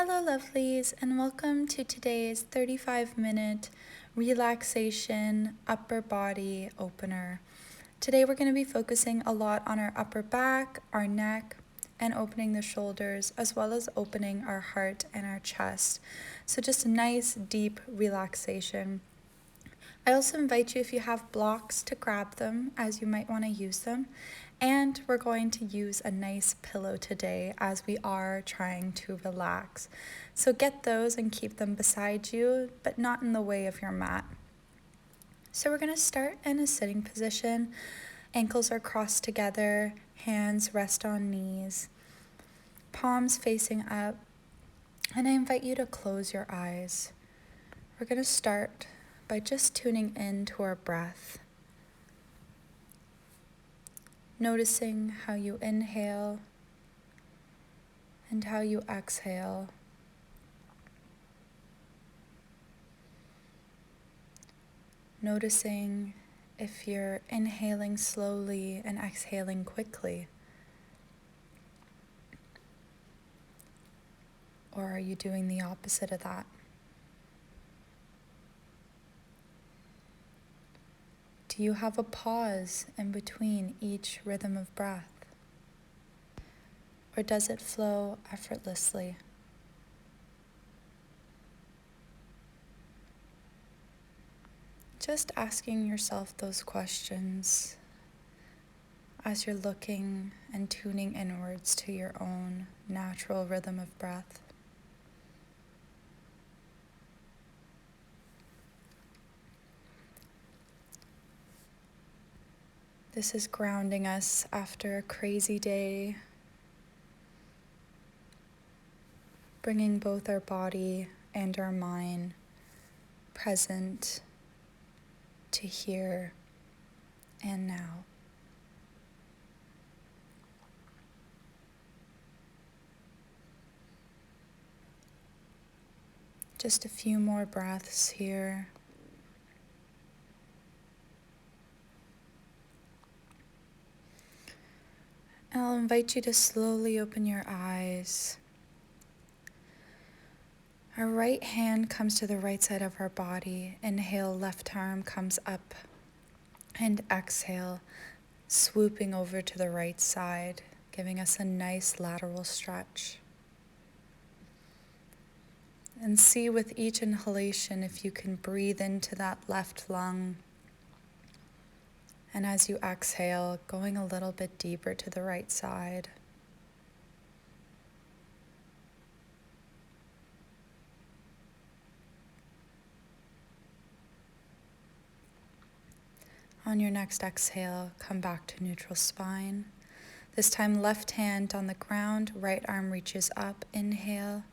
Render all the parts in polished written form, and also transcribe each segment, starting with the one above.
Hello, lovelies, and welcome to today's 35-minute relaxation upper body opener. Today, we're going to be focusing a lot on our upper back, our neck, and opening the shoulders, as well as opening our heart and our chest. So, just a nice, deep relaxation. I also invite you, if you have blocks, to grab them as you might want to use them. And we're going to use a nice pillow today as we are trying to relax. So get those and keep them beside you, but not in the way of your mat. So we're going to start in a sitting position. Ankles are crossed together, hands rest on knees, palms facing up. And I invite you to close your eyes. We're going to start by just tuning in to our breath. Noticing how you inhale and how you exhale. Noticing if you're inhaling slowly and exhaling quickly. Or are you doing the opposite of that? Do you have a pause in between each rhythm of breath? Or does it flow effortlessly? Just asking yourself those questions as you're looking and tuning inwards to your own natural rhythm of breath. This is grounding us after a crazy day, bringing both our body and our mind present to here and now. Just a few more breaths here. And I'll invite you to slowly open your eyes. Our right hand comes to the right side of our body. Inhale, left arm comes up. And exhale, swooping over to the right side, giving us a nice lateral stretch. And see with each inhalation if you can breathe into that left lung. And as you exhale, going a little bit deeper to the right side. On your next exhale, come back to neutral spine. This time, left hand on the ground, right arm reaches up. Inhale.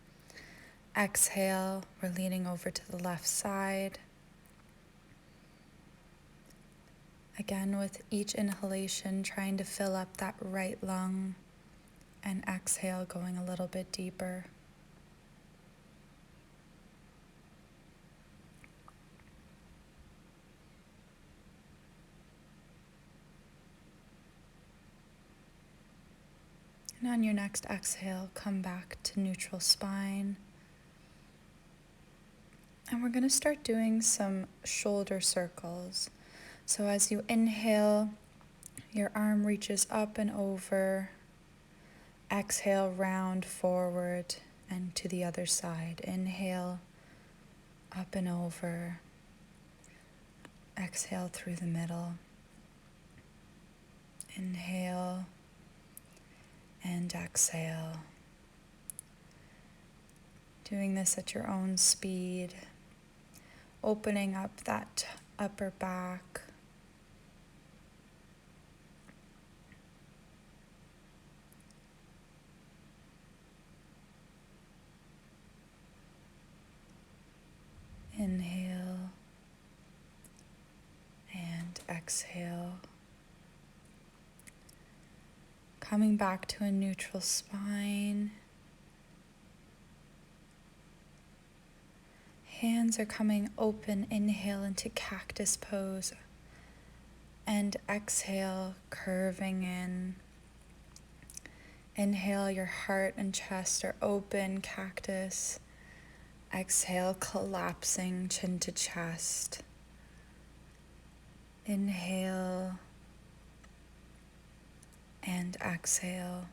Exhale, we're leaning over to the left side. Again, with each inhalation, trying to fill up that right lung, and exhale, going a little bit deeper. And on your next exhale, come back to neutral spine. And we're going to start doing some shoulder circles. So as you inhale, your arm reaches up and over. Exhale, round forward and to the other side. Inhale, up and over. Exhale through the middle. Inhale and exhale. Doing this at your own speed. Opening up that upper back. Inhale and exhale. Coming back to a neutral spine. Hands are coming open. Inhale into cactus pose. And exhale, curving in. Inhale, your heart and chest are open, cactus. Exhale, collapsing chin to chest. Inhale and exhale.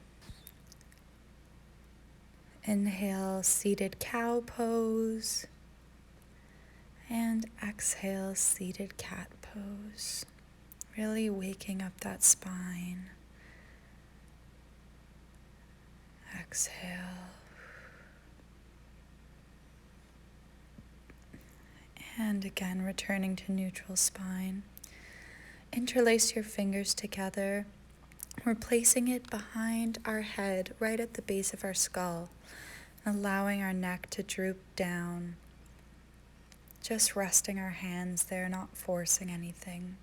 Inhale, seated cow pose. And exhale, seated cat pose. Really waking up that spine. Exhale. And again, returning to neutral spine. Interlace your fingers together. We're placing it behind our head, right at the base of our skull, allowing our neck to droop down. Just resting our hands there, not forcing anything.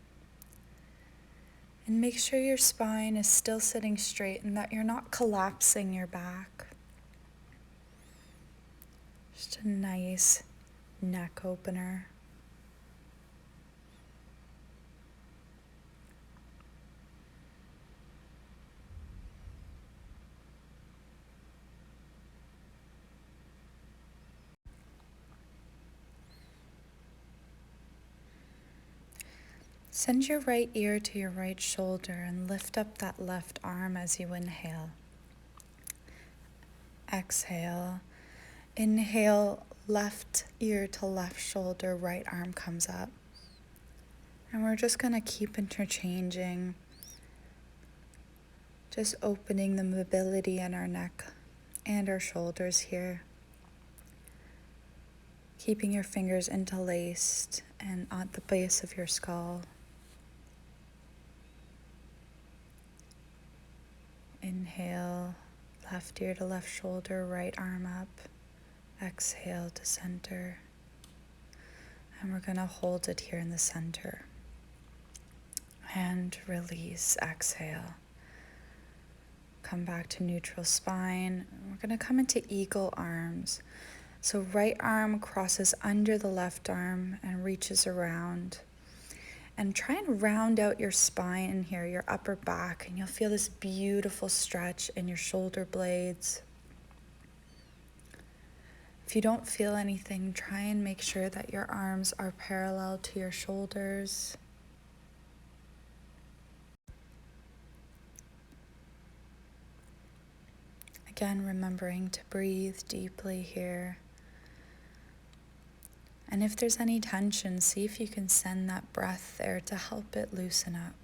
And make sure your spine is still sitting straight and that you're not collapsing your back. Just a nice neck opener. Send your right ear to your right shoulder and lift up that left arm as you inhale. Exhale. Inhale, left ear to left shoulder, right arm comes up. And we're just going to keep interchanging, just opening the mobility in our neck and our shoulders here. Keeping your fingers interlaced and at the base of your skull. Inhale, left ear to left shoulder, right arm up. Exhale to center. And we're going to hold it here in the center. And release, exhale. Come back to neutral spine. We're going to come into eagle arms. So right arm crosses under the left arm and reaches around. And try and round out your spine here, your upper back, and you'll feel this beautiful stretch in your shoulder blades. If you don't feel anything, try and make sure that your arms are parallel to your shoulders. Again, remembering to breathe deeply here. And if there's any tension, see if you can send that breath there to help it loosen up.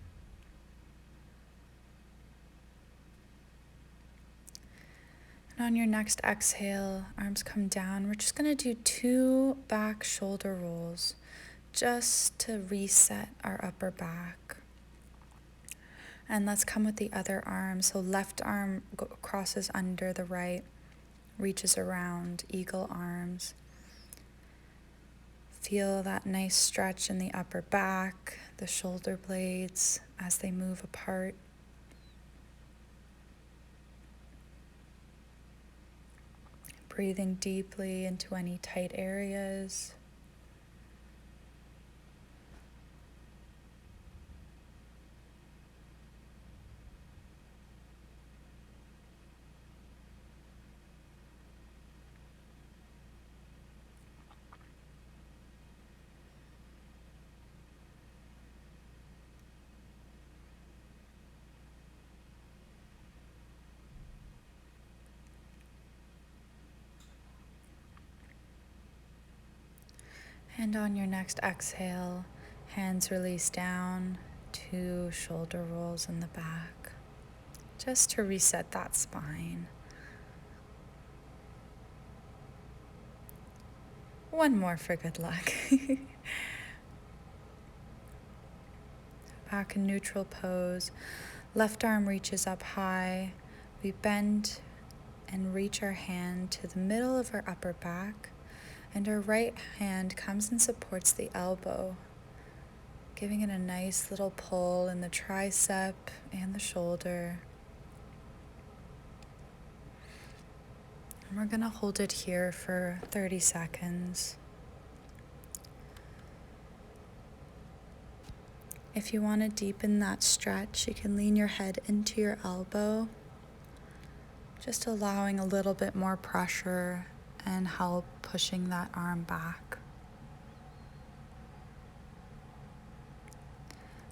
And on your next exhale, arms come down. We're just going to do 2 back shoulder rolls just to reset our upper back. And let's come with the other arm. So left arm crosses under the right, reaches around, eagle arms. Feel that nice stretch in the upper back, the shoulder blades as they move apart. Breathing deeply into any tight areas. And on your next exhale, hands release down, 2 shoulder rolls in the back, just to reset that spine. One more for good luck. Back in neutral pose, left arm reaches up high. We bend and reach our hand to the middle of our upper back. And our right hand comes and supports the elbow, giving it a nice little pull in the tricep and the shoulder. And we're going to hold it here for 30 seconds. If you want to deepen that stretch, you can lean your head into your elbow Just allowing a little bit more pressure and help pushing that arm back.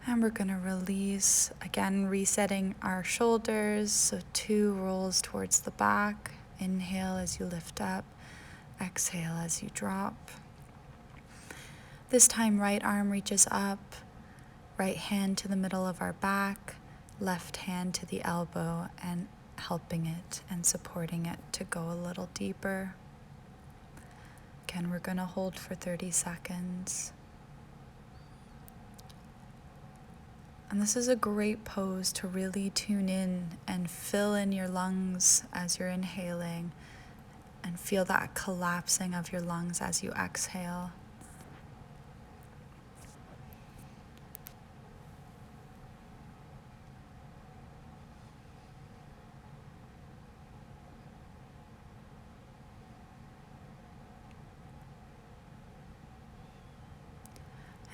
And we're going to release, again resetting our shoulders, so 2 rolls towards the back. Inhale as you lift up, exhale as you drop. This time right arm reaches up, right hand to the middle of our back, left hand to the elbow, and helping it and supporting it to go a little deeper. Again, we're going to hold for 30 seconds. And this is a great pose to really tune in and fill in your lungs as you're inhaling and feel that collapsing of your lungs as you exhale.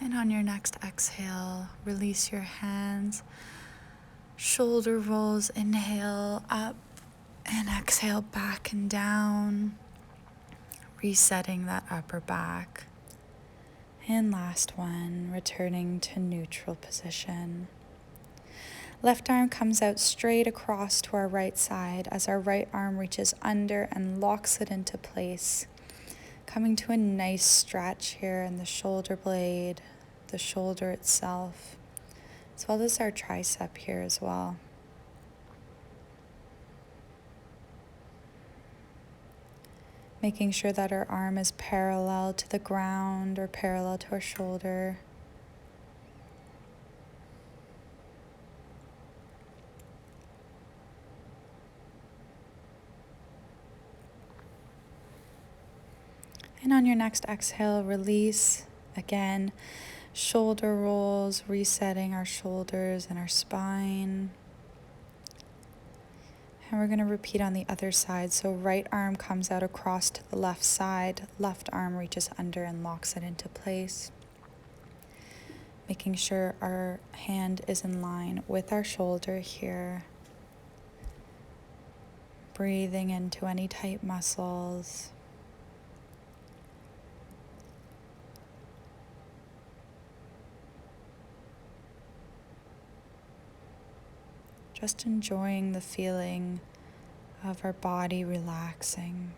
And on your next exhale, release your hands, shoulder rolls, inhale up and exhale back and down, resetting that upper back. And last one, returning to neutral position. Left arm comes out straight across to our right side as our right arm reaches under and locks it into place. Coming to a nice stretch here in the shoulder blade, the shoulder itself, as well as our tricep here as well. Making sure that our arm is parallel to the ground or parallel to our shoulder. And on your next exhale, release. Again, shoulder rolls, resetting our shoulders and our spine. And we're going to repeat on the other side. So right arm comes out across to the left side. Left arm reaches under and locks it into place. Making sure our hand is in line with our shoulder here. Breathing into any tight muscles. Just enjoying the feeling of our body relaxing.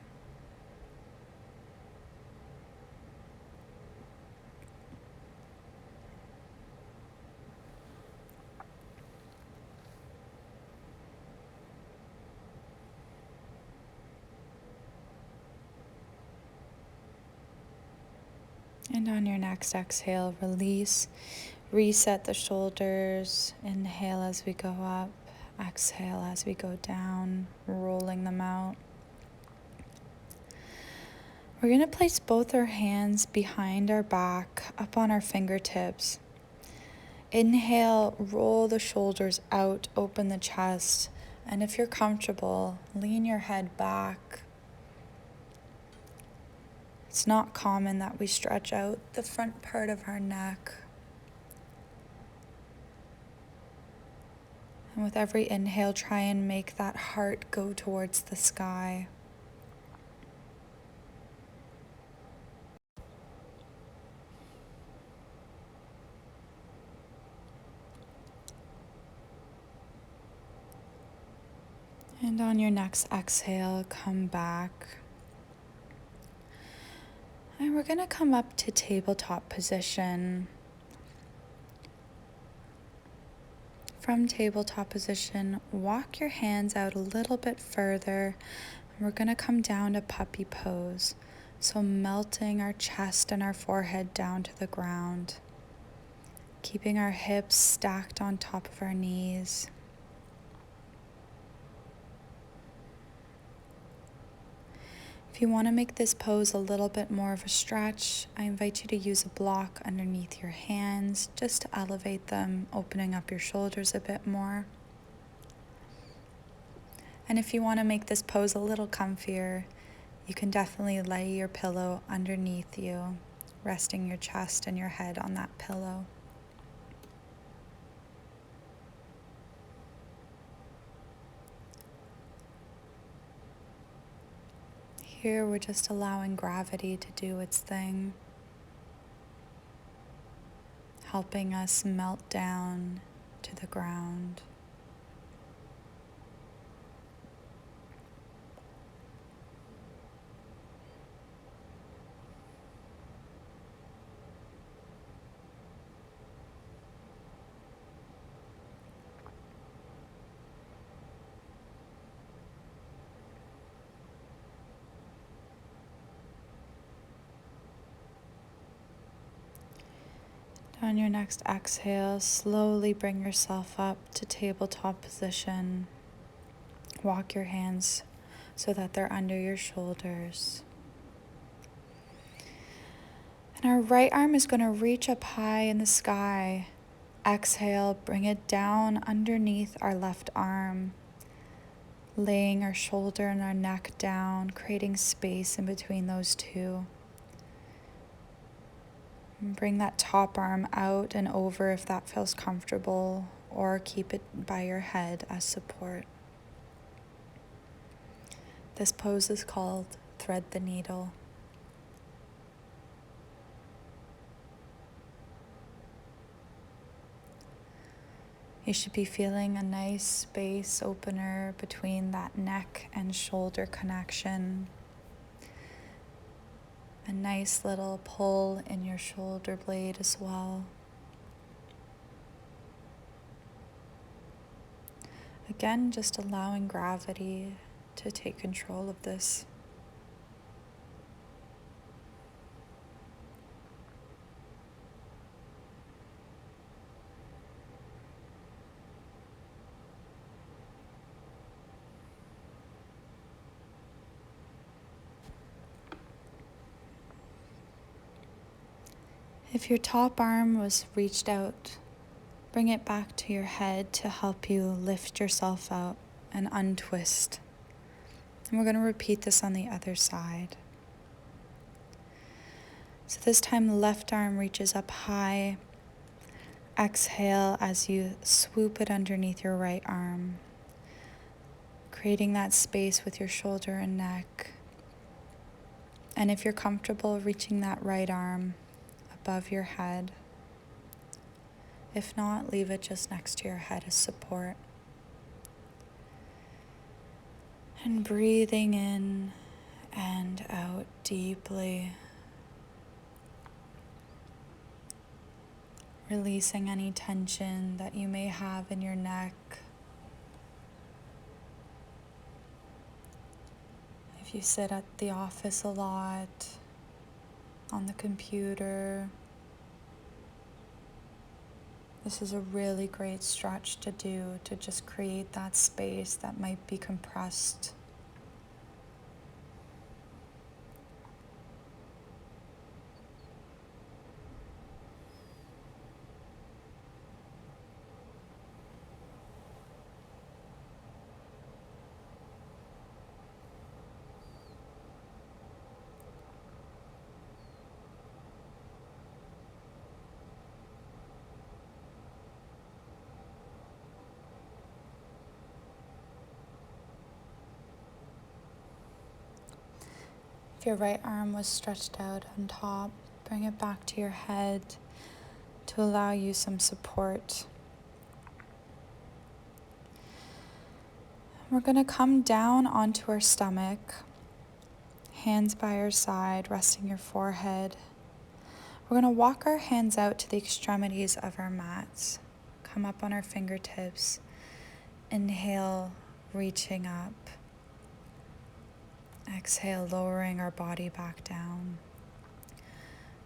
And on your next exhale, release, reset the shoulders. Inhale as we go up, exhale as we go down, rolling them out. We're going to place both our hands behind our back, up on our fingertips. Inhale, roll the shoulders out, open the chest, and if you're comfortable, lean your head back. It's not common that we stretch out the front part of our neck. And with every inhale, try and make that heart go towards the sky. And on your next exhale, come back. And we're going to come up to tabletop position. From tabletop position, walk your hands out a little bit further. And we're going to come down to puppy pose. So melting our chest and our forehead down to the ground. Keeping our hips stacked on top of our knees. If you want to make this pose a little bit more of a stretch, I invite you to use a block underneath your hands just to elevate them, opening up your shoulders a bit more. And if you want to make this pose a little comfier, you can definitely lay your pillow underneath you, resting your chest and your head on that pillow. Here we're just allowing gravity to do its thing, helping us melt down to the ground. On your next exhale, slowly bring yourself up to tabletop position. Walk your hands so that they're under your shoulders. And our right arm is going to reach up high in the sky. Exhale, bring it down underneath our left arm, laying our shoulder and our neck down, creating space in between those two. And bring that top arm out and over if that feels comfortable, or keep it by your head as support. This pose is called Thread the Needle. You should be feeling a nice space opener between that neck and shoulder connection. A nice little pull in your shoulder blade as well. Again, just allowing gravity to take control of this. If your top arm was reached out, bring it back to your head to help you lift yourself out and untwist. And we're going to repeat this on the other side. So this time the left arm reaches up high. Exhale as you swoop it underneath your right arm, creating that space with your shoulder and neck. And if you're comfortable, reaching that right arm above your head. If not, leave it just next to your head as support. And breathing in and out deeply. Releasing any tension that you may have in your neck. If you sit at the office a lot, on the computer, this is a really great stretch to do to just create that space that might be compressed. If your right arm was stretched out on top, bring it back to your head to allow you some support. We're going to come down onto our stomach, hands by your side, resting your forehead. We're going to walk our hands out to the extremities of our mats. Come up on our fingertips. Inhale, reaching up. Exhale, lowering our body back down.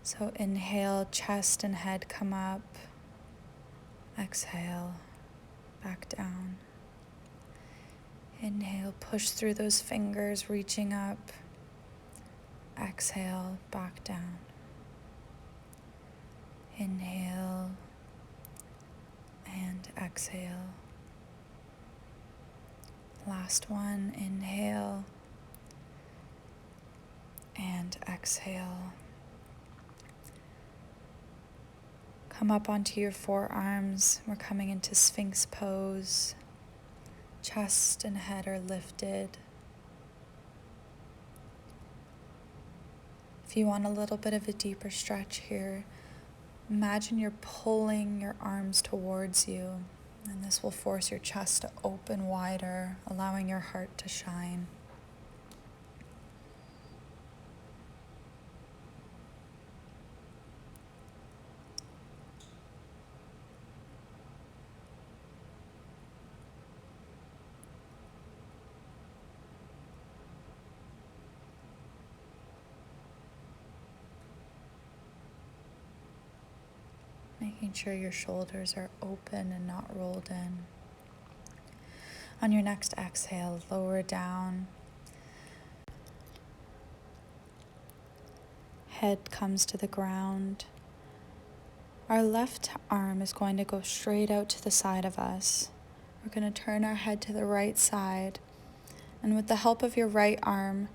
So inhale, chest and head come up. Exhale, back down. Inhale, push through those fingers, reaching up. Exhale, back down. Inhale and exhale. Last one, inhale and exhale. Come up onto your forearms. We're coming into Sphinx pose. Chest and head are lifted. If you want a little bit of a deeper stretch here, imagine you're pulling your arms towards you, and this will force your chest to open wider, allowing your heart to shine. Making sure your shoulders are open and not rolled in. On your next exhale, lower down. Head comes to the ground. Our left arm is going to go straight out to the side of us. We're going to turn our head to the right side. And with the help of your right arm,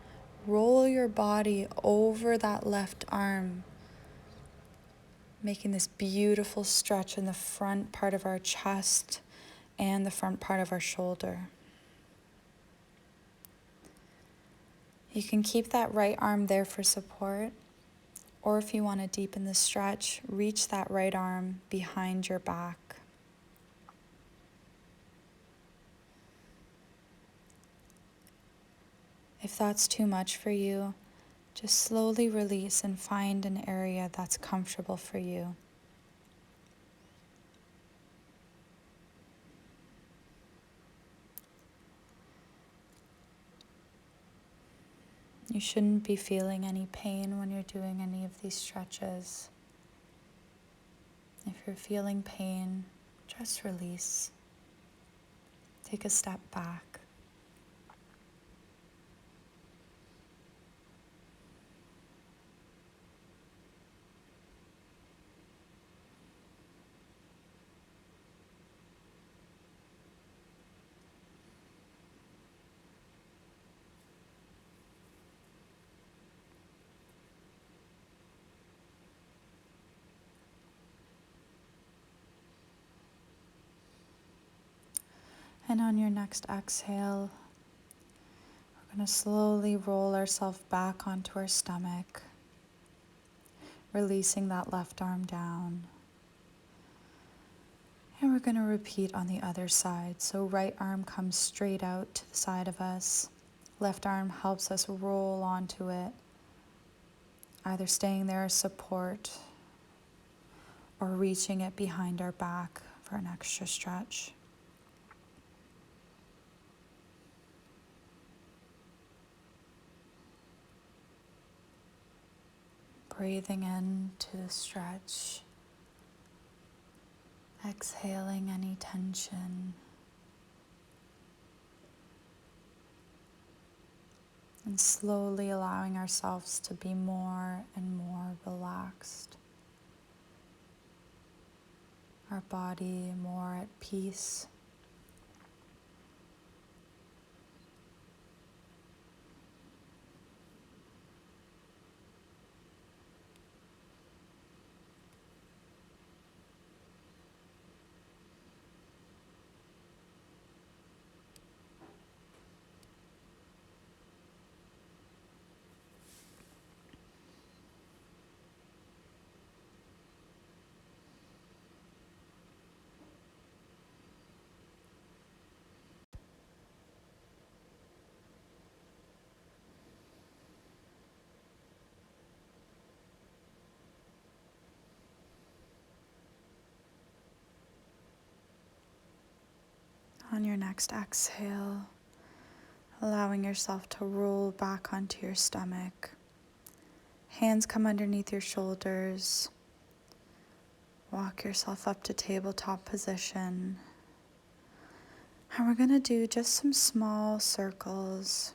roll your body over that left arm, making this beautiful stretch in the front part of our chest and the front part of our shoulder. You can keep that right arm there for support, or if you want to deepen the stretch, reach that right arm behind your back. If that's too much for you, just slowly release and find an area that's comfortable for you. You shouldn't be feeling any pain when you're doing any of these stretches. If you're feeling pain, just release. Take a step back. And on your next exhale, we're going to slowly roll ourselves back onto our stomach, releasing that left arm down. And we're going to repeat on the other side. So right arm comes straight out to the side of us. Left arm helps us roll onto it, either staying there as support or reaching it behind our back for an extra stretch. Breathing into the stretch, exhaling any tension, and slowly allowing ourselves to be more and more relaxed. Our body more at peace. On your next exhale, allowing yourself to roll back onto your stomach. Hands come underneath your shoulders. Walk yourself up to tabletop position. And we're going to do just some small circles,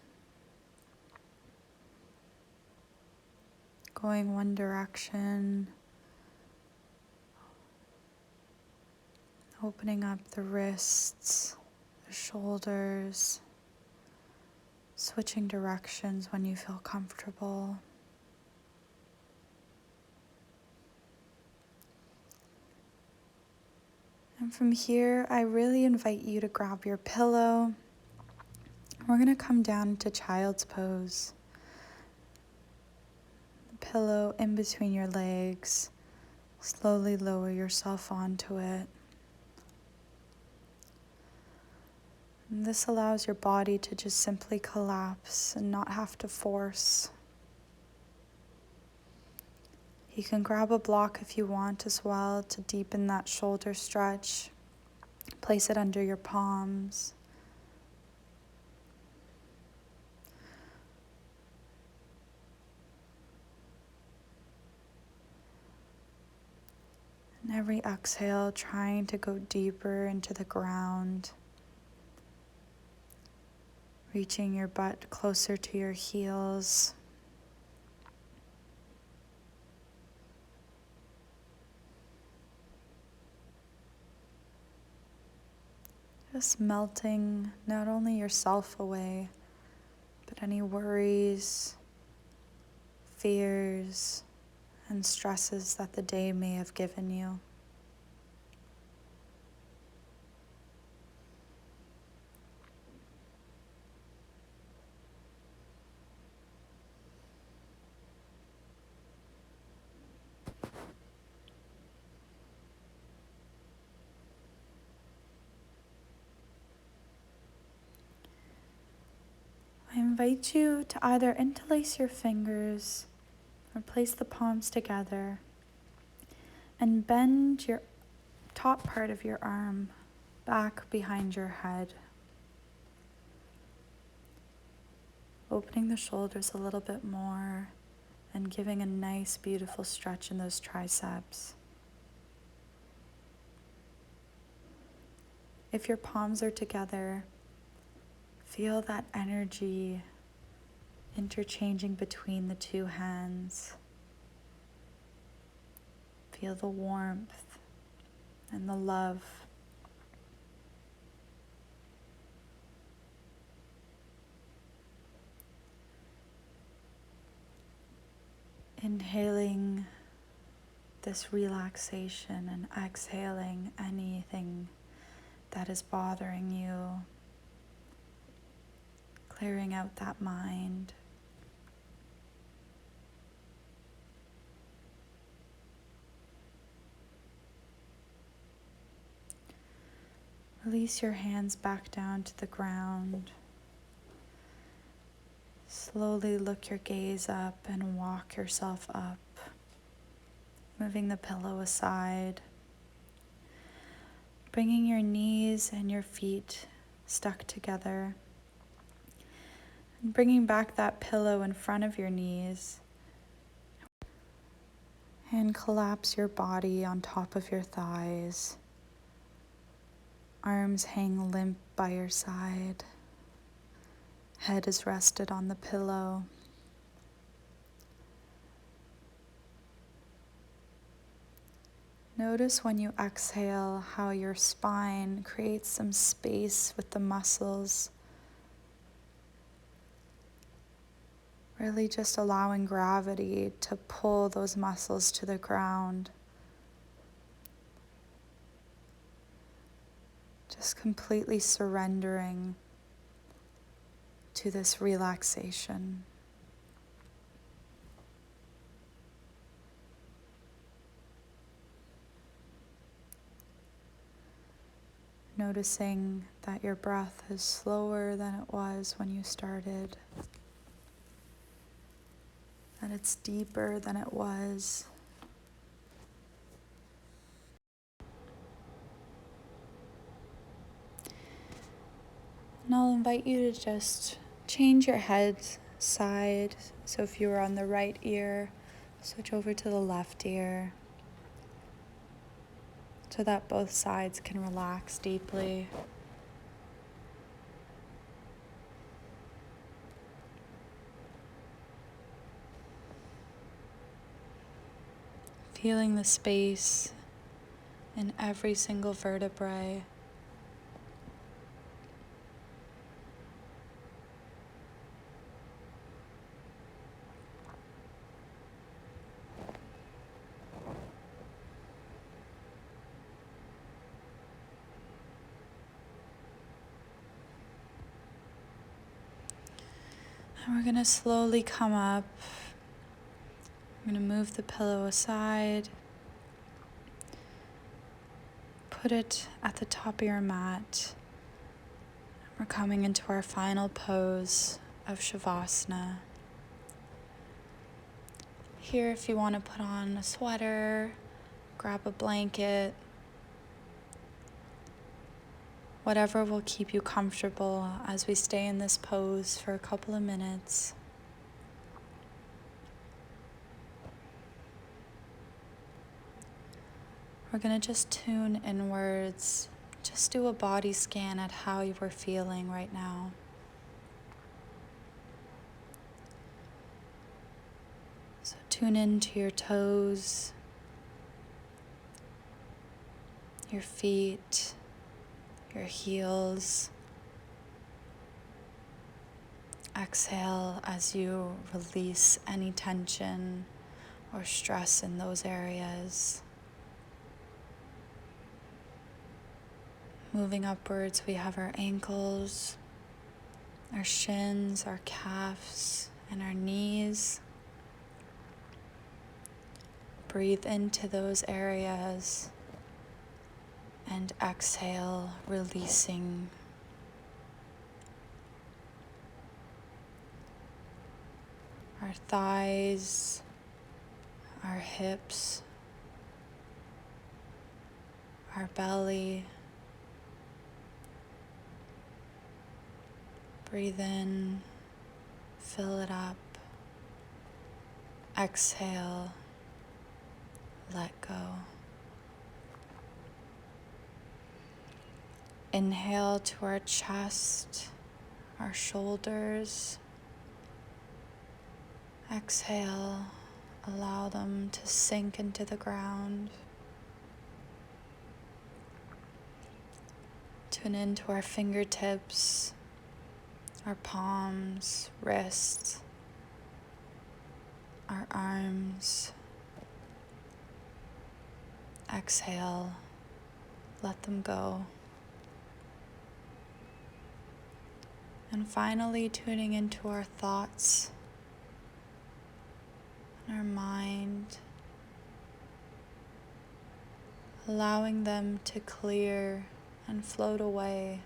going one direction, opening up the wrists, the shoulders, switching directions when you feel comfortable. And from here, I really invite you to grab your pillow. We're going to come down to child's pose. The pillow in between your legs. Slowly lower yourself onto it. And this allows your body to just simply collapse and not have to force. You can grab a block if you want as well to deepen that shoulder stretch. Place it under your palms. And every exhale, trying to go deeper into the ground. Reaching your butt closer to your heels. Just melting not only yourself away, but any worries, fears, and stresses that the day may have given you. I invite you to either interlace your fingers or place the palms together and bend your top part of your arm back behind your head, opening the shoulders a little bit more and giving a nice, beautiful stretch in those triceps. If your palms are together, feel that energy interchanging between the two hands. Feel the warmth and the love. Inhaling this relaxation and exhaling anything that is bothering you, clearing out that mind. Release your hands back down to the ground. Slowly look your gaze up and walk yourself up, moving the pillow aside, bringing your knees and your feet stuck together, and bringing back that pillow in front of your knees, and collapse your body on top of your thighs. Arms hang limp by your side. Head is rested on the pillow. Notice when you exhale how your spine creates some space with the muscles. Really just allowing gravity to pull those muscles to the ground. Just completely surrendering to this relaxation. Noticing that your breath is slower than it was when you started, that it's deeper than it was. And I'll invite you to just change your head side. So if you were on the right ear, switch over to the left ear so that both sides can relax deeply. Feeling the space in every single vertebrae. And we're going to slowly come up, I'm going to move the pillow aside. Put it at the top of your mat. We're coming into our final pose of Shavasana. Here, if you want to put on a sweater, grab a blanket, whatever will keep you comfortable as we stay in this pose for a couple of minutes. We're going to just tune inwards, just do a body scan at how you were feeling right now. So tune into your toes, your feet, your heels. Exhale as you release any tension or stress in those areas. Moving upwards, we have our ankles, our shins, our calves, and our knees. Breathe into those areas and exhale, releasing. Our thighs, our hips, our belly. Breathe in, fill it up. Exhale, let go. Inhale to our chest, our shoulders. Exhale, allow them to sink into the ground. Tune into our fingertips, our palms, wrists, our arms. Exhale, let them go. And finally, tuning into our thoughts, our mind, allowing them to clear and float away,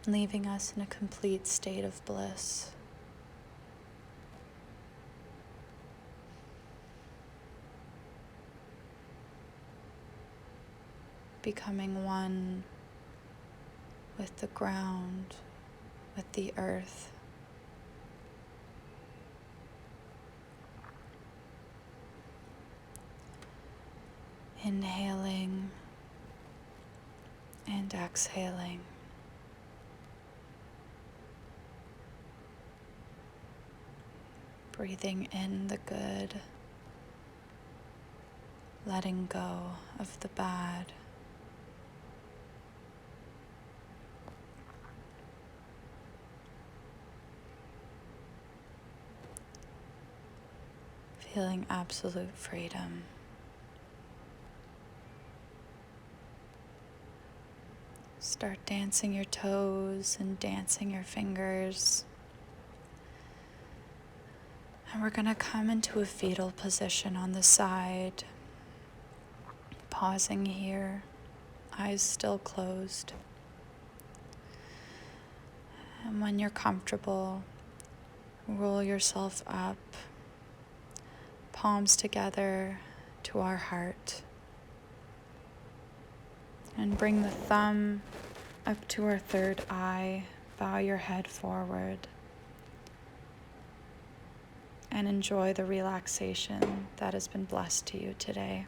leaving us in a complete state of bliss. Becoming one with the ground, with the earth. Inhaling and exhaling. Breathing in the good, letting go of the bad. Feeling absolute freedom. Start dancing your toes and dancing your fingers. And we're going to come into a fetal position on the side. Pausing here, eyes still closed. And when you're comfortable, roll yourself up, palms together to our heart. And bring the thumb up to our third eye. Bow your head forward. And enjoy the relaxation that has been blessed to you today.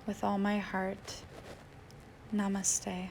With all my heart, namaste.